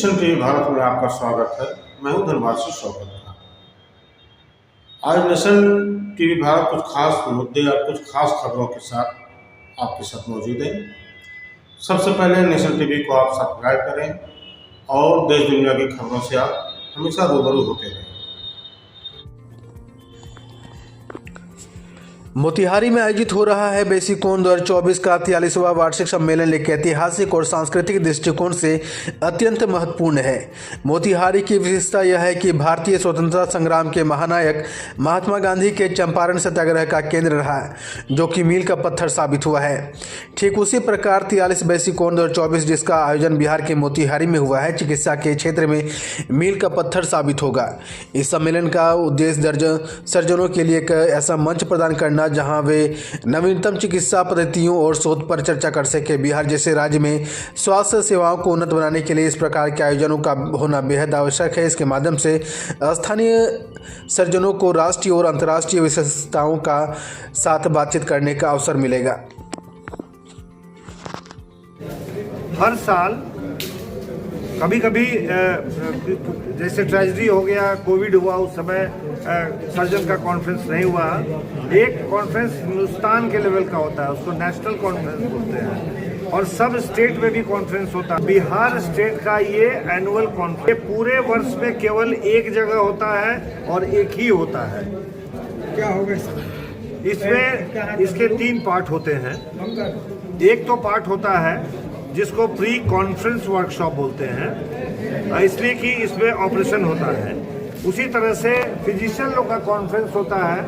Nation TV Bharat में आपका स्वागत है। मैं हूं धनबाद से शौकत खान। आज नेशन टीवी भारत कुछ खास मुद्दे और कुछ खास खबरों के साथ आपके साथ मौजूद है। सबसे पहले नेशन टीवी को आप सब्सक्राइब करें और देश दुनिया की खबरों से आप हमेशा रूबरू होते रहें। मोतिहारी में आयोजित हो रहा है बेसिकॉन 2024 का 43वां वार्षिक सम्मेलन एक ऐतिहासिक और सांस्कृतिक दृष्टिकोण से अत्यंत महत्वपूर्ण है। मोतिहारी की विशेषता यह है कि भारतीय स्वतंत्रता संग्राम के महानायक महात्मा गांधी के चंपारण सत्याग्रह का केंद्र रहा, जो कि मील का पत्थर साबित हुआ है। ठीक उसी प्रकार 43 बेसिकॉन 2024 जिसका आयोजन बिहार के मोतिहारी में हुआ है, चिकित्सा के क्षेत्र में मील का पत्थर साबित होगा। इस सम्मेलन का उद्देश्य सर्जनों के लिए एक ऐसा मंच प्रदान करना जहां वे नवीनतम चिकित्सा पद्धतियों और शोध पर चर्चा कर सके। बिहार जैसे राज्य में स्वास्थ्य सेवाओं को उन्नत बनाने के लिए इस प्रकार के आयोजनों का होना बेहद आवश्यक है। इसके माध्यम से स्थानीय सर्जनों को राष्ट्रीय और अंतर्राष्ट्रीय विशेषताओं का साथ बातचीत करने का अवसर मिलेगा। हर साल कभी कभी जैसे ट्रेजेडी हो गया, कोविड हुआ, उस समय सर्जन का कॉन्फ्रेंस नहीं हुआ। एक कॉन्फ्रेंस हिंदुस्तान के लेवल का होता है, उसको नेशनल कॉन्फ्रेंस बोलते हैं, और सब स्टेट में भी कॉन्फ्रेंस होता है। बिहार स्टेट का ये एनुअल कॉन्फ्रेंस पूरे वर्ष में केवल एक जगह होता है और एक ही होता है। क्या होगा इसमें इसके 3 पार्ट होते हैं। एक तो पार्ट होता है जिसको प्री कॉन्फ्रेंस वर्कशॉप बोलते हैं, इसलिए कि इसमें ऑपरेशन होता है। उसी तरह से फिजिशियन लोग का कॉन्फ्रेंस होता है,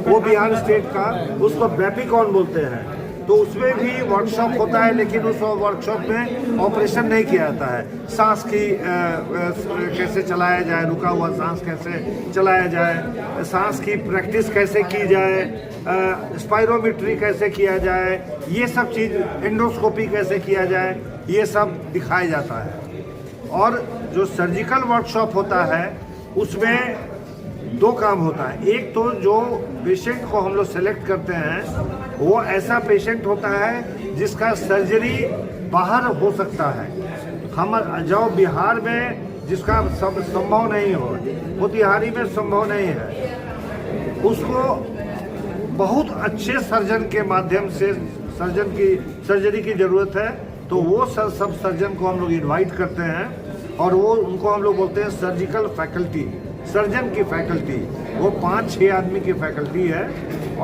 वो बिहार स्टेट का, उसको बेपिकॉन बोलते हैं। तो उसमें भी वर्कशॉप होता है, लेकिन उस वर्कशॉप में ऑपरेशन नहीं किया जाता है। सांस की कैसे चलाया जाए, रुका हुआ सांस कैसे चलाया जाए, सांस की प्रैक्टिस कैसे की जाए, स्पायरोमेट्री कैसे किया जाए, ये सब चीज़, एंडोस्कोपी कैसे किया जाए, ये सब दिखाया जाता है। और जो सर्जिकल वर्कशॉप होता है उसमें 2 काम होता है। एक तो जो पेशेंट को हम लोग सेलेक्ट करते हैं वो ऐसा पेशेंट होता है जिसका सर्जरी बाहर हो सकता है। हम जो बिहार में जिसका सब संभव नहीं हो, मोतिहारी में संभव नहीं है, उसको बहुत अच्छे सर्जन के माध्यम से सर्जन की सर्जरी की ज़रूरत है। तो वो सब सर्जन को हम लोग इनवाइट करते हैं और वो उनको हम लोग बोलते हैं सर्जिकल फैकल्टी, सर्जन की फैकल्टी। वो 5-6 आदमी की फैकल्टी है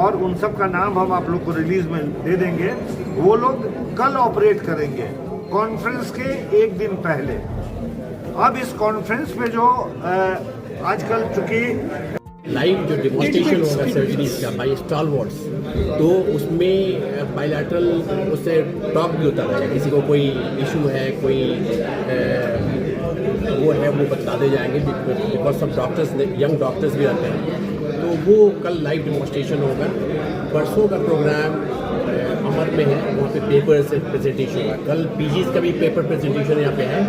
और उन सब का नाम हम आप लोग को रिलीज में दे देंगे। वो लोग कल ऑपरेट करेंगे कॉन्फ्रेंस के 1 दिन पहले। अब इस कॉन्फ्रेंस में जो आजकल चूँकि लाइव जो डेमोन्स्ट्रेशन होगा सर्जरीज का बाई स्टॉलवर्ड्स, तो उसमें बायलैटरल उससे टॉक भी होता रहेगा। किसी को कोई इशू है, कोई वो है, वो बताते जाएंगे, बिकॉज सब डॉक्टर्स, यंग डॉक्टर्स भी आते हैं। तो वो कल लाइव डेमोन्स्ट्रेशन होगा। परसों का प्रोग्राम अमर में है, वहाँ पे पेपर से प्रेजेंटेशन होगा। कल पीजीज का भी पेपर प्रेजेंटेशन यहाँ पे है,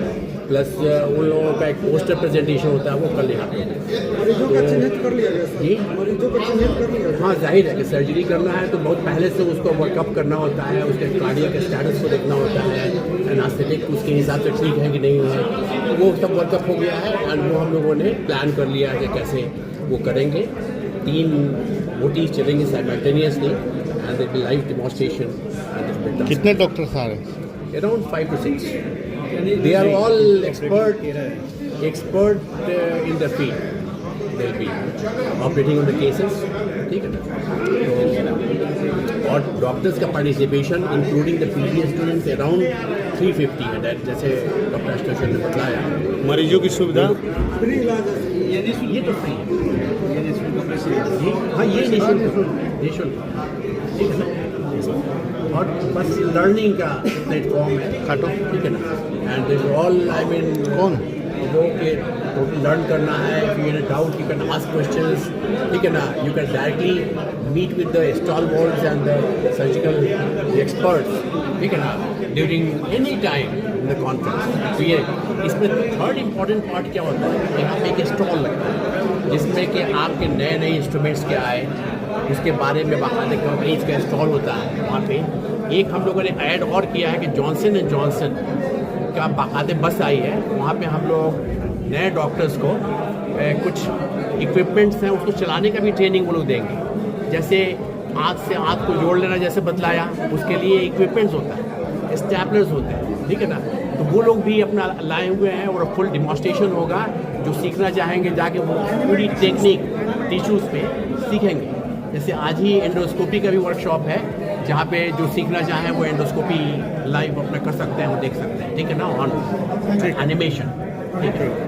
प्लस उन लोगों का एक पोस्टर प्रेजेंटेशन होता है, वो कल यहाँ पे मरीजों का चिन्हित कर लिया गया सर। जी, मरीजों का चिन्हित कर लिया गया। हाँ, जाहिर है कि सर्जरी करना है तो बहुत पहले से उसको वर्कअप करना होता है, उसके कार्डियक स्टेटस को देखना होता है, एनास्थेटिक उसके हिसाब से ठीक है कि नहीं है, तो वो सब वर्कअप हो गया है। एंड वो हम लोगों ने प्लान कर लिया है कि कैसे वो करेंगे। 3 ओटीज चलेंगे simultaneously and there will live demonstration. कितने डॉक्टर्स आ रहे हैं? Around 5 to 6. They are all expert in the field. They'll be operating on the cases. ठीक है ना? तो और डॉक्टर्स का participation including the PG students around 350 है। दैट जैसे डॉक्टर अस्टोशन ने बताया। मरीजों की सुविधा फ्री इलाज है। ये तो फ्री है। हाँ, ये निःशुल्क ठीक है ना? और बस लर्निंग का प्लेटफॉर्म है, ठीक है ना? एंड ऑल आई मीन कौन वो के लर्न करना है, if you have a doubt you can ask questions, ठीक है ना? You can directly meet with the stalwarts and the surgical experts, ठीक है ना? During any time in the conference. तो ये इसमें 3rd important part क्या होता है, यहाँ पे एक स्टॉल लगता है जिसमें कि आपके नए नए इंस्ट्रूमेंट्स क्या आए उसके बारे में बाकायदा कंपनीज का स्टॉल होता है वहाँ पे। एक हम लोगों ने ऐड और किया है कि जॉनसन एंड जॉनसन का बाकायदे बस आई है, वहाँ पे हम लोग नए डॉक्टर्स को कुछ इक्विपमेंट्स हैं उसको चलाने का भी ट्रेनिंग वो लोग देंगे। जैसे आँख से आँख को जोड़ लेना जैसे बतलाया, उसके लिए इक्विपमेंट्स होता है, स्टैपलर्स होते हैं, ठीक है ना। तो वो लोग भी अपना लाए हुए हैं और फुल डिमॉन्स्ट्रेशन होगा। जो सीखना चाहेंगे जाके वो पूरी टेक्निक टिश्यूज़ पे सीखेंगे। जैसे आज ही एंडोस्कोपी का भी वर्कशॉप है, जहाँ पे जो सीखना चाहें वो एंडोस्कोपी लाइव अपना कर सकते हैं, वो देख सकते हैं, ठीक है ना, ऑन एनिमेशन, ठीक है।